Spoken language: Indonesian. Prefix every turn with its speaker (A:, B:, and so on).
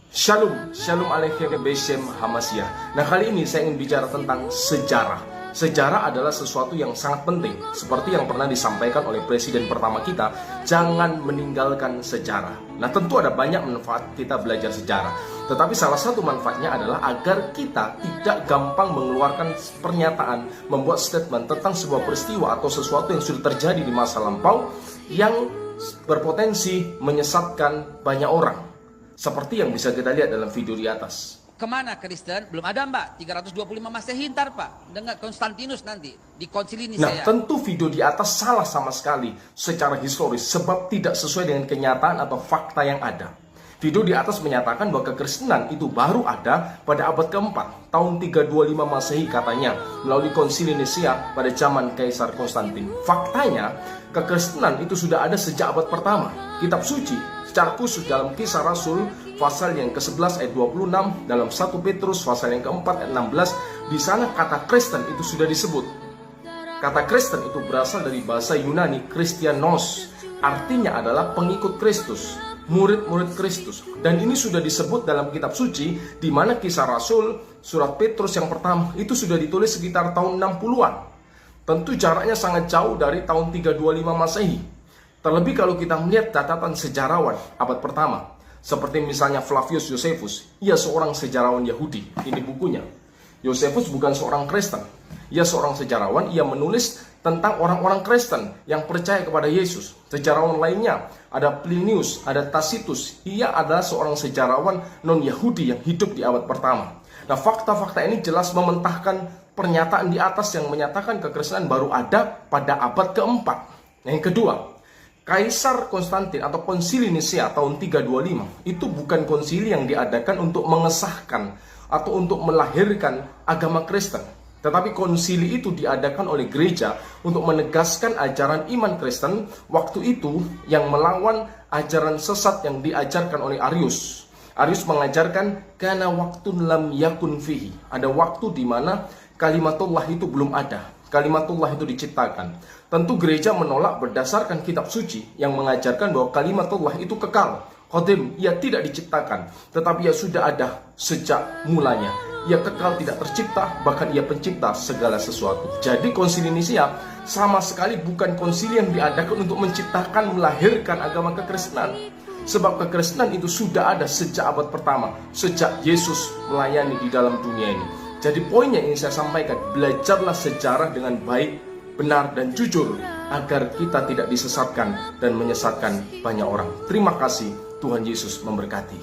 A: Shalom, Shalom Aleichem Beshem Hamashiach. Nah, kali ini saya ingin bicara tentang sejarah. Sejarah adalah sesuatu yang sangat penting. Seperti yang pernah disampaikan oleh presiden pertama kita, jangan meninggalkan sejarah. Nah, tentu ada banyak manfaat kita belajar sejarah. Tetapi salah satu manfaatnya adalah agar kita tidak gampang mengeluarkan pernyataan, membuat statement tentang sebuah peristiwa atau sesuatu yang sudah terjadi di masa lampau yang berpotensi menyesatkan banyak orang. Seperti yang bisa kita lihat dalam video di atas.
B: Kemana Kristen? Belum ada Mbak, 325 Masehi ntar Pak. Dengan Konstantinus nanti, di konsili
A: Nah,
B: Nisea.
A: tentu video di atas salah sama sekali secara historis, sebab tidak sesuai dengan kenyataan atau fakta yang ada. Video di atas menyatakan bahwa kekristenan itu baru ada pada abad keempat, tahun 325 Masehi katanya, melalui konsili Nisea pada zaman Kaisar Konstantin. Faktanya, kekristenan itu sudah ada sejak abad pertama. Kitab suci, secara khusus dalam Kisah Rasul, pasal yang ke-11 ayat 26, dalam 1 Petrus pasal yang ke-4 ayat 16, di sana kata Kristen itu sudah disebut. Kata Kristen itu berasal dari bahasa Yunani Christianos, artinya adalah pengikut Kristus, murid-murid Kristus. Dan ini sudah disebut dalam kitab suci, di mana Kisah Rasul, surat Petrus yang pertama, itu sudah ditulis sekitar tahun 60-an. Tentu jaraknya sangat jauh dari tahun 325 Masehi. Terlebih kalau kita melihat catatan sejarawan abad pertama, seperti misalnya Flavius Josephus, ia seorang sejarawan Yahudi. Ini bukunya. Josephus bukan seorang Kristen. Ia seorang sejarawan, ia menulis tentang orang-orang Kristen yang percaya kepada Yesus. Sejarawan lainnya, ada Plinius, ada Tacitus. Ia adalah seorang sejarawan non-Yahudi yang hidup di abad pertama. Nah, fakta-fakta ini jelas mementahkan pernyataan di atas yang menyatakan kekristenan baru ada pada abad keempat. Yang kedua, Kaisar Konstantin atau konsili Nisea tahun 325 itu bukan konsili yang diadakan untuk mengesahkan atau untuk melahirkan agama Kristen. Tetapi konsili itu diadakan oleh gereja untuk menegaskan ajaran iman Kristen waktu itu yang melawan ajaran sesat yang diajarkan oleh Arius. Arius mengajarkan kana waktu lam yakun fihi. Ada waktu di mana kalimatullah itu belum ada. Kalimatullah itu diciptakan. Tentu gereja menolak berdasarkan kitab suci yang mengajarkan bahwa kalimatullah itu kekal. Qadim, ia tidak diciptakan, tetapi ia sudah ada sejak mulanya. Ia kekal, tidak tercipta, bahkan ia pencipta segala sesuatu. Jadi konsili Nisea sama sekali bukan konsili yang diadakan untuk menciptakan, melahirkan agama kekristenan. Sebab kekristenan itu sudah ada sejak abad pertama, sejak Yesus melayani di dalam dunia ini. Jadi poinnya yang saya sampaikan, belajarlah sejarah dengan baik, benar dan jujur agar kita tidak disesatkan dan menyesatkan banyak orang. Terima kasih, Tuhan Yesus memberkati.